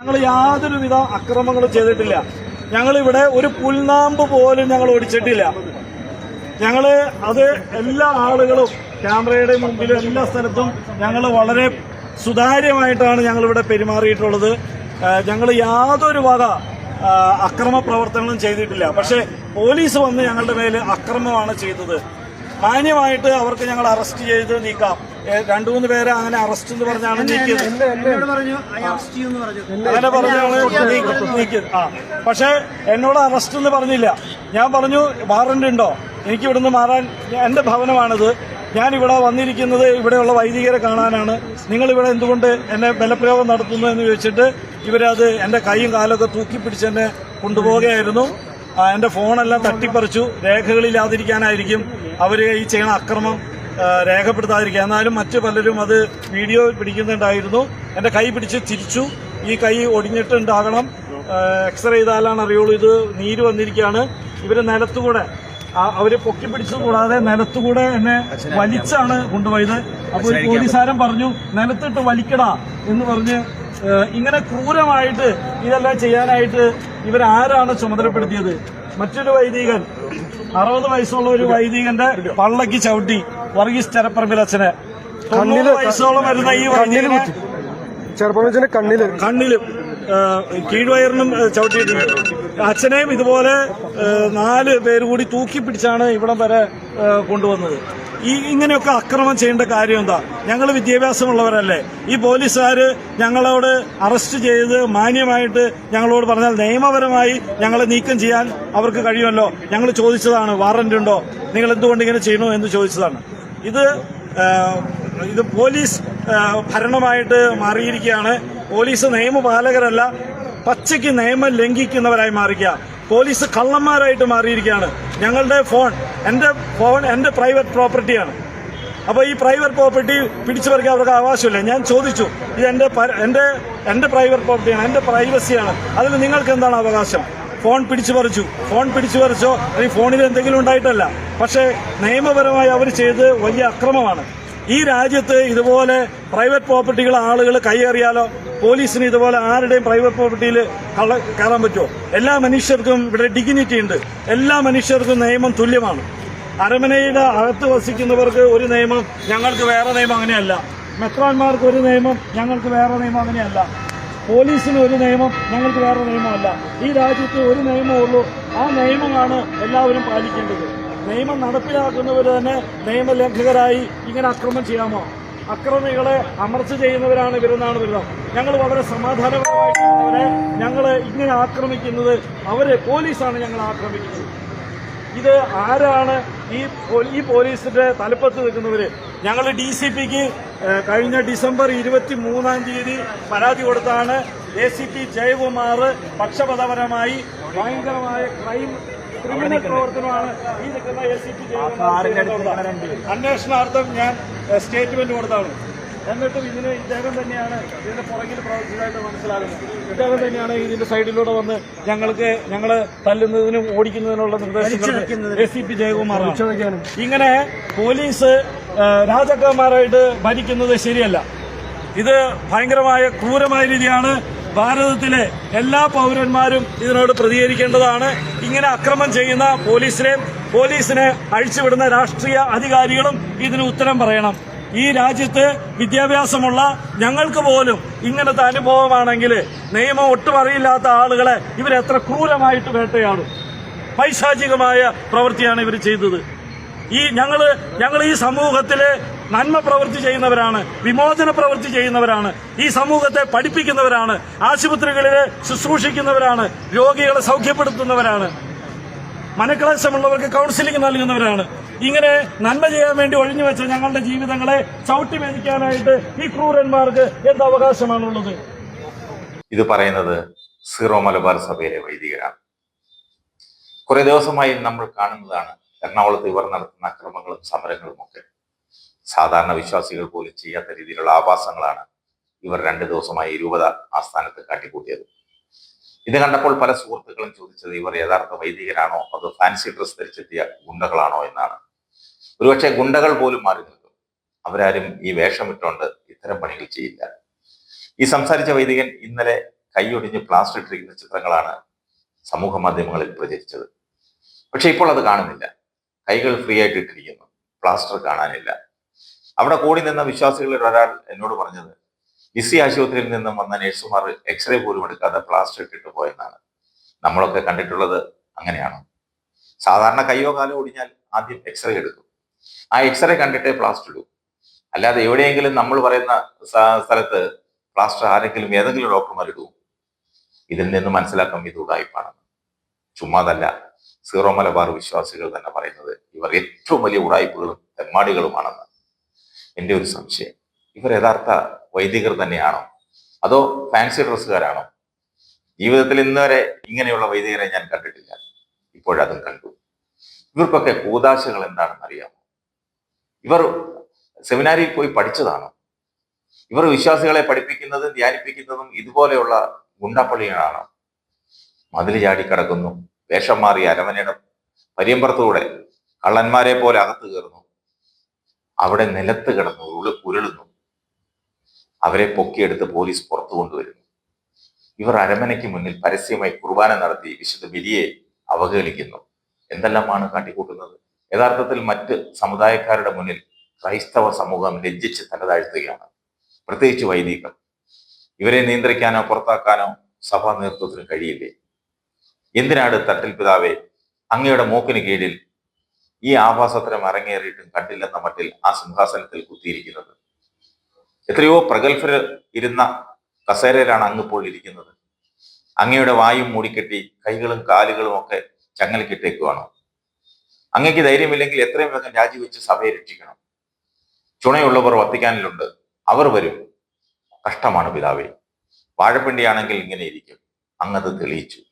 ഞങ്ങൾ യാതൊരുവിധ അക്രമങ്ങളും ചെയ്തിട്ടില്ല. ഞങ്ങളിവിടെ ഒരു പുൽനാമ്പ് പോലും ഞങ്ങൾ ഓടിച്ചിട്ടില്ല. ഞങ്ങള് അത് എല്ലാ ആളുകളും ക്യാമറയുടെ മുമ്പിലും എല്ലാ സ്ഥലത്തും ഞങ്ങൾ വളരെ സുതാര്യമായിട്ടാണ് ഞങ്ങളിവിടെ പെരുമാറിയിട്ടുള്ളത്. ഞങ്ങൾ യാതൊരു വക അക്രമ പ്രവർത്തനങ്ങളും ചെയ്തിട്ടില്ല. പക്ഷെ പോലീസ് വന്ന് ഞങ്ങളുടെ മേൽ അക്രമമാണ് ചെയ്തത്. മാന്യമായിട്ട് അവർക്ക് ഞങ്ങൾ അറസ്റ്റ് ചെയ്ത് നീക്കാം. 2-3 പേരെ അങ്ങനെ അറസ്റ്റ് എന്ന് പറഞ്ഞാണ് നീക്കിയത്. അങ്ങനെ പറഞ്ഞാണ് നീക്കിയത്. പക്ഷെ എന്നോട് അറസ്റ്റ് എന്ന് പറഞ്ഞില്ല. ഞാൻ പറഞ്ഞു വാറന്റ് ഉണ്ടോ, എനിക്ക് ഇവിടുന്ന് മാറാൻ, എന്റെ ഭവനമാണിത്, ഞാൻ ഇവിടെ വന്നിരിക്കുന്നത് ഇവിടെയുള്ള വൈദികരെ കാണാനാണ്, നിങ്ങൾ ഇവിടെ എന്തുകൊണ്ട് എന്നെ ബലപ്രയോഗം നടത്തുന്നു എന്ന് ചോദിച്ചിട്ട് ഇവരത് എന്റെ കൈയും കാലൊക്കെ തൂക്കിപ്പിടിച്ച് എന്നെ കൊണ്ടുപോവുകയായിരുന്നു. എന്റെ ഫോണെല്ലാം തട്ടിപ്പറിച്ചു. രേഖകളില്ലാതിരിക്കാനായിരിക്കും അവര് ഈ ചെയ്യുന്ന അക്രമം രേഖപ്പെടുത്താതിരിക്കുക. എന്നാലും മറ്റു പലരും അത് വീഡിയോ പിടിക്കുന്നുണ്ടായിരുന്നു. എന്റെ കൈ പിടിച്ച് തിരിച്ചു. ഈ കൈ ഒടിഞ്ഞിട്ടുണ്ടാകണം, എക്സ്റേ ചെയ്താലാണ് അറിയുള്ളൂ. ഇത് നീര് വന്നിരിക്കുകയാണ്. ഇവര് നിലത്തുകൂടെ അവര് പൊക്കി പിടിച്ചു, കൂടാതെ നിലത്തുകൂടെ എന്നെ വലിച്ചാണ് കൊണ്ടുപോയത്. അപ്പോൾ ഒരു പോലീസുകാരൻ പറഞ്ഞു നിലത്തിട്ട് വലിക്കടാ എന്ന് പറഞ്ഞ് ഇങ്ങനെ ക്രൂരമായിട്ട് ഇതെല്ലാം ചെയ്യാനായിട്ട് ഇവരാരാണ് ചുമതലപ്പെടുത്തിയത്? മറ്റൊരു വൈദികൻ, 60 വയസ്സുള്ള ഒരു വൈദികന്റെ പള്ളക്ക് ചവിട്ടി വർഗീസ് ചെരപ്പറമ്പിലച്ഛനെ, 90 വയസ്സോളം വരുന്ന ഈ വൈദികനെ കണ്ണിലും കീഴ്വയറിനും ചവിട്ടിയിട്ടുണ്ട്. അച്ഛനെയും ഇതുപോലെ 4 പേര് കൂടി തൂക്കിപ്പിടിച്ചാണ് ഇവിടം വരെ കൊണ്ടുവന്നത്. ഇങ്ങനെയൊക്കെ അക്രമം ചെയ്യേണ്ട കാര്യം എന്താ? ഞങ്ങൾ വിദ്യാഭ്യാസമുള്ളവരല്ലേ? ഈ പോലീസുകാര് ഞങ്ങളോട് അറസ്റ്റ് ചെയ്ത് മാന്യമായിട്ട് ഞങ്ങളോട് പറഞ്ഞാൽ നിയമപരമായി ഞങ്ങളെ നീക്കം ചെയ്യാൻ അവർക്ക് കഴിയുമല്ലോ. ഞങ്ങൾ ചോദിച്ചതാണ് വാറന്റ് ഉണ്ടോ, നിങ്ങൾ എന്തുകൊണ്ട് ഇങ്ങനെ ചെയ്യണോ എന്ന് ചോദിച്ചതാണ്. ഇത് പോലീസ് ഭരണമായിട്ട് മാറിയിരിക്കുകയാണ്. പോലീസ് നിയമപാലകരല്ല, പച്ചയ്ക്ക് നിയമം ലംഘിക്കുന്നവരായി മാറിക്കുക. പോലീസ് കള്ളന്മാരായിട്ട് മാറിയിരിക്കുകയാണ്. ഞങ്ങളുടെ ഫോൺ എന്റെ പ്രൈവറ്റ് പ്രോപ്പർട്ടിയാണ്. അപ്പൊ ഈ പ്രൈവറ്റ് പ്രോപ്പർട്ടി പിടിച്ചു പറിക്കാൻ അവർക്ക് അവകാശമില്ല. ഞാൻ ചോദിച്ചു, ഇത് എന്റെ പ്രൈവറ്റ് പ്രോപ്പർട്ടിയാണ്, എന്റെ പ്രൈവസിയാണ്, അതിൽ നിങ്ങൾക്ക് എന്താണ് അവകാശം? ഫോൺ പിടിച്ചു പറിച്ചോ ഈ ഫോണിൽ എന്തെങ്കിലും ഉണ്ടായിട്ടല്ല. പക്ഷേ നിയമപരമായി അവർ ചെയ്ത് വലിയ അക്രമമാണ്. ഈ രാജ്യത്ത് ഇതുപോലെ പ്രൈവറ്റ് പ്രോപ്പർട്ടികൾ ആളുകൾ കൈയേറിയാലോ? പോലീസിന് ഇതുപോലെ ആരുടെയും പ്രൈവറ്റ് പ്രോപ്പർട്ടിയിൽ കയറാൻ പറ്റുമോ? എല്ലാ മനുഷ്യർക്കും ഇവിടെ ഡിഗ്നിറ്റി ഉണ്ട്. എല്ലാ മനുഷ്യർക്കും നിയമം തുല്യമാണ്. അരമനയുടെ അകത്ത് വസിക്കുന്നവർക്ക് ഒരു നിയമം, ഞങ്ങൾക്ക് വേറെ നിയമം അങ്ങനെയല്ല. മെത്രാന്മാർക്ക് ഒരു നിയമം, ഞങ്ങൾക്ക് വേറെ നിയമം അങ്ങനെയല്ല. പോലീസിന് ഒരു നിയമം, ഞങ്ങൾക്ക് വേറെ നിയമമല്ല. ഈ രാജ്യത്ത് ഒരു നിയമമേ ഉള്ളൂ. ആ നിയമമാണ് എല്ലാവരും പാലിക്കേണ്ടത്. നിയമം നടപ്പിലാക്കുന്നവർ തന്നെ നിയമലംഘകരായി ഇങ്ങനെ അക്രമം ചെയ്യാമോ? അക്രമികളെ അമർച്ച ചെയ്യുന്നവരാണ് ഇവരെന്നാണ് വരുന്നത്. ഞങ്ങൾ വളരെ സമാധാനപരമായിട്ട് ഞങ്ങൾ ഇങ്ങനെ ആക്രമിക്കുന്നത് പോലീസാണ് ഞങ്ങൾ ആക്രമിക്കുന്നത്. ഇത് ആരാണ്? ഈ പോലീസിന്റെ തലപ്പത്ത് നിൽക്കുന്നവര്. ഞങ്ങൾ DCPക്ക് കഴിഞ്ഞ ഡിസംബർ 23-ാം തീയതി പരാതി കൊടുത്താണ്. ACP ജയകുമാർ പക്ഷപാതപരമായി ഭയങ്കരമായ ക്രിമിനൽ പ്രവർത്തനമാണ് ഈ നിൽക്കുന്ന ACP ജയകുമാർ. അന്വേഷണാർത്ഥം ഞാൻ സ്റ്റേറ്റ്മെന്റ് കൊടുത്താണ്. എന്നിട്ടും ഇദ്ദേഹം തന്നെയാണ് ഇതിന്റെ പുറകിൽ പ്രവർത്തിച്ചതായിട്ട് മനസ്സിലാകുന്നത്. ഇദ്ദേഹം തന്നെയാണ് ഇതിന്റെ സൈഡിലൂടെ വന്ന് ഞങ്ങളെ തല്ലുന്നതിനും ഓടിക്കുന്നതിനുള്ള നിർദ്ദേശങ്ങൾ ACP ജയകുമാറാണ്. ഇങ്ങനെ പോലീസ് രാജാക്കന്മാരായിട്ട് ഭരിക്കുന്നത് ശരിയല്ല. ഇത് ഭയങ്കരമായ ക്രൂരമായ രീതിയാണ്. ഭാരതത്തിലെ എല്ലാ പൗരന്മാരും ഇതിനോട് പ്രതികരിക്കേണ്ടതാണ്. ഇങ്ങനെ അക്രമം ചെയ്യുന്ന പോലീസിനെ അഴിച്ചുവിടുന്ന രാഷ്ട്രീയ അധികാരികളും ഇതിന് ഉത്തരം പറയണം. ഈ രാജ്യത്ത് വിദ്യാഭ്യാസമുള്ള ഞങ്ങൾക്ക് പോലും ഇങ്ങനത്തെ അനുഭവമാണെങ്കിൽ നിയമം ഒട്ടും അറിയില്ലാത്ത ആളുകളെ ഇവരെത്ര ക്രൂരമായിട്ട് വേട്ടയാടും. പൈശാചികമായ പ്രവൃത്തിയാണ് ഇവർ ചെയ്തത്. ഞങ്ങൾ ഈ സമൂഹത്തില് നന്മ പ്രവൃത്തി ചെയ്യുന്നവരാണ്, വിമോചന പ്രവൃത്തി ചെയ്യുന്നവരാണ്, ഈ സമൂഹത്തെ പഠിപ്പിക്കുന്നവരാണ്, ആശുപത്രികളിൽ ശുശ്രൂഷിക്കുന്നവരാണ്, രോഗികളെ സൗഖ്യപ്പെടുത്തുന്നവരാണ്, മനക്ലേശമുള്ളവർക്ക് കൌൺസിലിംഗ് നൽകുന്നവരാണ്. ഇങ്ങനെ നന്മ ചെയ്യാൻ വേണ്ടി ഒഴിഞ്ഞു വെച്ച ഞങ്ങളുടെ ജീവിതങ്ങളെ ചവിട്ടി മെതിക്കാനായിട്ട് ഈ ക്രൂരന്മാർക്ക് എന്ത് അവകാശമാണുള്ളത്? ഇത് പറയുന്നത് സീറോ മലബാർ സഭയിലെ വൈദികരാണ്. കുറെ ദിവസമായി നമ്മൾ കാണുന്നതാണ് എറണാകുളത്ത് ഇവർ നടത്തുന്ന അക്രമങ്ങളും സമരങ്ങളും ഒക്കെ. സാധാരണ വിശ്വാസികൾ പോലും ചെയ്യാത്ത രീതിയിലുള്ള ആഭാസങ്ങളാണ് ഇവർ 2 ദിവസമായി രൂപത ആസ്ഥാനത്ത് കാട്ടിക്കൂട്ടിയത്. ഇത് കണ്ടപ്പോൾ പല സുഹൃത്തുക്കളും ചോദിച്ചത് ഇവർ യഥാർത്ഥ വൈദികരാണോ അതോ ഫാൻസി ഡ്രസ് ധരിച്ചെത്തിയ ഗുണ്ടകളാണോ എന്നാണ്. ഒരുപക്ഷെ ഗുണ്ടകൾ പോലും മാറി നിൽക്കും. അവരാരും ഈ വേഷമിട്ടുകൊണ്ട് ഇത്തരം പണികൾ ചെയ്യില്ല. ഈ സംസാരിച്ച വൈദികൻ ഇന്നലെ കൈയൊടിഞ്ഞ് പ്ലാസ്റ്റർ ഇട്ടിരിക്കുന്ന ചിത്രങ്ങളാണ് സമൂഹ മാധ്യമങ്ങളിൽ പ്രചരിച്ചത്. പക്ഷെ ഇപ്പോൾ അത് കാണുന്നില്ല. കൈകൾ ഫ്രീ ആയിട്ട് ഇട്ടിരിക്കുന്നു, പ്ലാസ്റ്റർ കാണാനില്ല. അവിടെ കൂടി നിന്ന വിശ്വാസികളിൽ ഒരാൾ എന്നോട് പറഞ്ഞത്, ലിസി ആശുപത്രിയിൽ നിന്നും വന്ന നഴ്സുമാർ എക്സ്റേ പോലും എടുക്കാതെ പ്ലാസ്റ്റർ ഇട്ടിട്ട് പോയെന്നാണ്. നമ്മളൊക്കെ കണ്ടിട്ടുള്ളത് അങ്ങനെയാണ്. സാധാരണ കൈയോ കാലോ ഒടിഞ്ഞാൽ ആദ്യം എക്സ്റേ എടുക്കും. ആ എക്സ്റേ കണ്ടിട്ടേ പ്ലാസ്റ്റർ ഇടൂ. അല്ലാതെ എവിടെയെങ്കിലും നമ്മൾ പറയുന്ന സ്ഥലത്ത് പ്ലാസ്റ്റർ ആരെങ്കിലും ഏതെങ്കിലും ഡോക്ടർമാർ ഇടും. ഇതിൽ നിന്ന് മനസ്സിലാക്കാം ഇത് ഉടായിപ്പാണെന്ന്. ചുമ്മാതല്ല, സീറോ മലബാർ വിശ്വാസികൾ തന്നെ പറയുന്നത് ഇവർ ഏറ്റവും വലിയ ഉടായിപ്പുകളും തെമ്മാടികളുമാണെന്ന്. എൻ്റെ ഒരു സംശയം, ഇവർ യഥാർത്ഥ വൈദികർ തന്നെയാണോ അതോ ഫാൻസി ഡ്രസ്സുകാരാണോ? ജീവിതത്തിൽ ഇന്ന് വരെ ഇങ്ങനെയുള്ള വൈദികരെ ഞാൻ കണ്ടിട്ടില്ല. ഇപ്പോഴതും കണ്ടു. ഇവർക്കൊക്കെ കൂതാശകൾ എന്താണെന്ന് അറിയാമോ? ഇവർ സെമിനാരിയിൽ പോയി പഠിച്ചതാണോ? ഇവർ വിശ്വാസികളെ പഠിപ്പിക്കുന്നതും ധ്യാനിപ്പിക്കുന്നതും ഇതുപോലെയുള്ള ഗുണ്ടപ്പള്ളികളാണോ? മതിൽ ചാടിക്കടക്കുന്നു, വേഷം മാറി അരമനയുടെ പരിയമ്പറത്തൂടെ കള്ളന്മാരെ പോലെ അകത്ത് കയറുന്നു, അവിടെ നിലത്ത് കിടന്നു ഉരുളുന്നു, അവരെ പൊക്കിയെടുത്ത് പോലീസ് പുറത്തു കൊണ്ടുവരുന്നു. ഇവർ അരമനയ്ക്ക് മുന്നിൽ പരസ്യമായി കുർബാന നടത്തി വിശുദ്ധ ബലിയെ അവഹേളിക്കുന്നു. എന്തെല്ലാമാണ് കാട്ടിക്കൂട്ടുന്നത്? യഥാർത്ഥത്തിൽ മറ്റ് സമുദായക്കാരുടെ മുന്നിൽ ക്രൈസ്തവ സമൂഹം ലജ്ജിച്ച് തലതാഴ്ത്തുകയാണ്, പ്രത്യേകിച്ച് വൈദികർ. ഇവരെ നിയന്ത്രിക്കാനോ പുറത്താക്കാനോ സഭാ നേതൃത്വത്തിന് കഴിയില്ലേ? എന്തിനാണ് തട്ടിൽ പിതാവെ അങ്ങയുടെ മൂക്കിന് കീഴിൽ ഈ ആഭാസത്തരം അരങ്ങേറിയിട്ടും കണ്ടില്ലെന്ന മട്ടിൽ ആ സിംഹാസനത്തിൽ കുത്തിയിരിക്കുന്നത്? എത്രയോ പ്രഗത്ഭർ ഇരുന്ന കസേരയിലാണ് അങ്ങിപ്പോൾ ഇരിക്കുന്നത്. അങ്ങയുടെ വായും മൂടിക്കെട്ടി കൈകളും കാലുകളും ഒക്കെ ചങ്ങലക്കിട്ടേക്കുവാണോ? അങ്ങയ്ക്ക് ധൈര്യമില്ലെങ്കിൽ എത്രയും വേഗം രാജിവെച്ച് സഭയെ രക്ഷിക്കണം. ചുണയുള്ളവർ വത്തിക്കാനിലുണ്ട്, അവർ വരും. കഷ്ടമാണ് പിതാവേ. വാഴപ്പിണ്ടിയാണെങ്കിൽ ഇങ്ങനെ ഇരിക്കും. അങ്ങത് തെളിയിച്ചു.